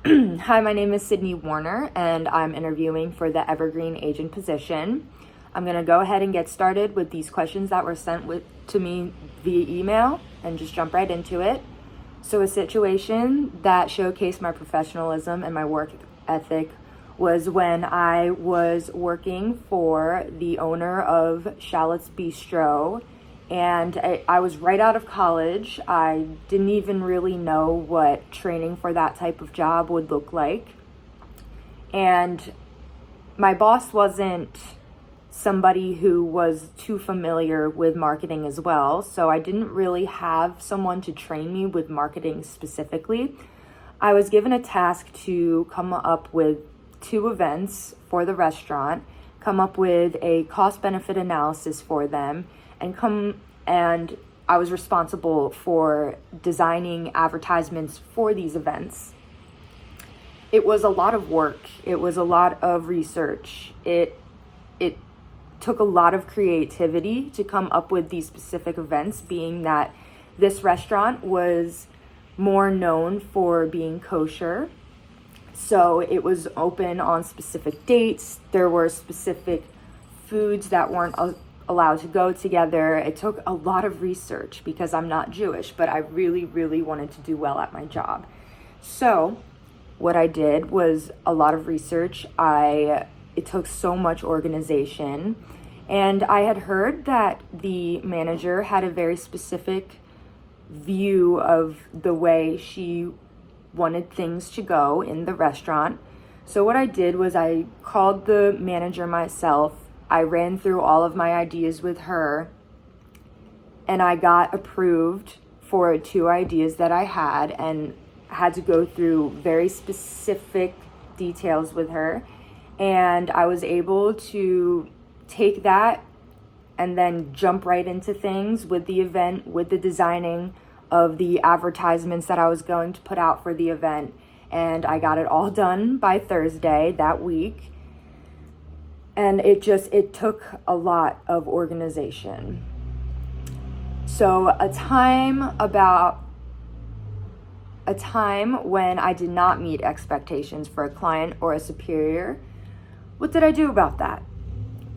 Hi, my name is Sydney Warner, and I'm interviewing for the Evergreen agent position. I'm going to go ahead and get started with these questions that were sent to me via email and just jump right into it. So, a situation that showcased my professionalism and my work ethic was when I was working for the owner of Shallot's Bistro, and I was right out of college. I didn't even really know what training for that type of job would look like. And my boss wasn't somebody who was too familiar with marketing as well, so I didn't really have someone to train me with marketing specifically. I was given a task to come up with 2 events for the restaurant, come up with a cost-benefit analysis for them, and I was responsible for designing advertisements for these events. It was a lot of work. It was a lot of research. It took a lot of creativity to come up with these specific events, being that this restaurant was more known for being kosher. So it was open on specific dates. There were specific foods that weren't allowed to go together. It took a lot of research because I'm not Jewish, but I really, really wanted to do well at my job. So what I did was a lot of research. It took so much organization, and I had heard that the manager had a very specific view of the way she wanted things to go in the restaurant. So what I did was I called the manager myself. I ran through all of my ideas with her, and I got approved for 2 ideas that I had, and had to go through very specific details with her. And I was able to take that and then jump right into things with the event, with the designing of the advertisements that I was going to put out for the event. And I got it all done by Thursday that week. And it took a lot of organization. So a time when I did not meet expectations for a client or a superior, what did I do about that?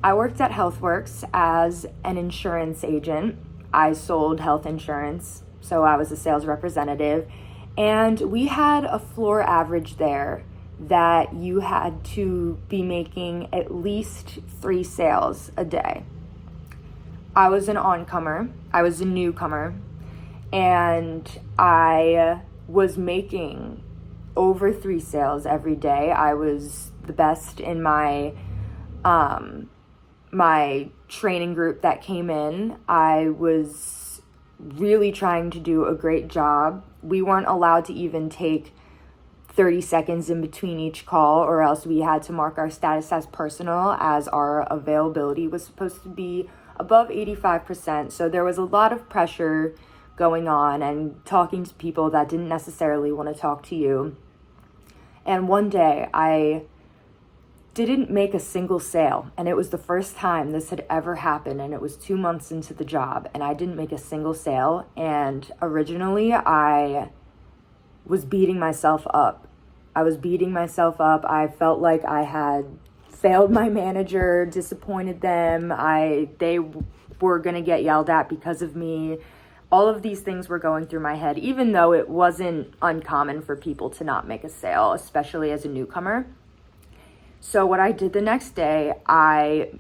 I worked at HealthWorks as an insurance agent. I sold health insurance, so I was a sales representative. And we had a floor average there that you had to be making at least 3 sales a day. I was an oncomer. I was a newcomer. And I was making over 3 sales every day. I was the best in my training group that came in. I was really trying to do a great job. We weren't allowed to even take 30 seconds in between each call, or else we had to mark our status as personal, as our availability was supposed to be above 85%. So there was a lot of pressure going on and talking to people that didn't necessarily want to talk to you. And one day I didn't make a single sale, and it was the first time this had ever happened, and it was 2 months into the job, and I didn't make a single sale. And originally I was beating myself up. I felt like I had failed my manager, disappointed them. They were going to get yelled at because of me. All of these things were going through my head, even though it wasn't uncommon for people to not make a sale, especially as a newcomer. So what I did the next day, I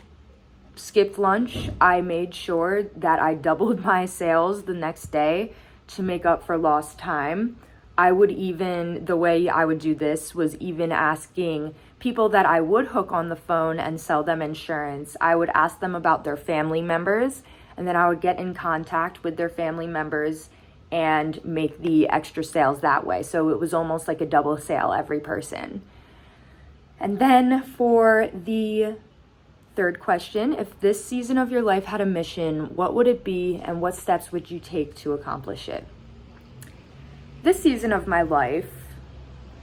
skipped lunch. I made sure that I doubled my sales the next day to make up for lost time. The way I would do this was even asking people that I would hook on the phone and sell them insurance. I would ask them about their family members, and then I would get in contact with their family members and make the extra sales that way. So it was almost like a double sale every person. And then for the 3rd question, if this season of your life had a mission, what would it be, and what steps would you take to accomplish it? This season of my life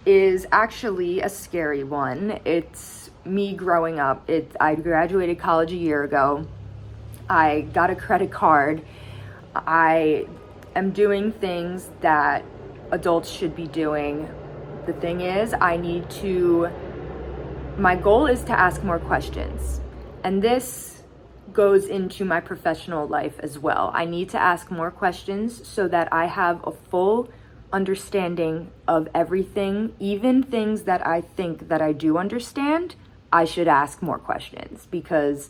is actually a scary one. It's me growing up. I graduated college a year ago. I got a credit card. I am doing things that adults should be doing, The thing is, my goal is to ask more questions. And this goes into my professional life as well. I need to ask more questions so that I have a full understanding of everything, even things that I think that I do understand. I should ask more questions because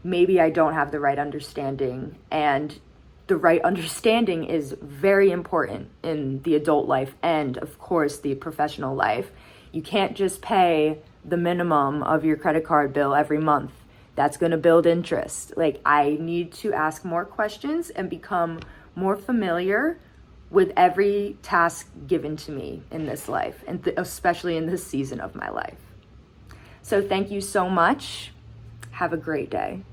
maybe I don't have the right understanding, and the right understanding is very important in the adult life and, of course, the professional life. You can't just pay the minimum of your credit card bill every month. That's going to build interest. Like, I need to ask more questions and become more familiar with every task given to me in this life, and especially in this season of my life. So thank you so much. Have a great day.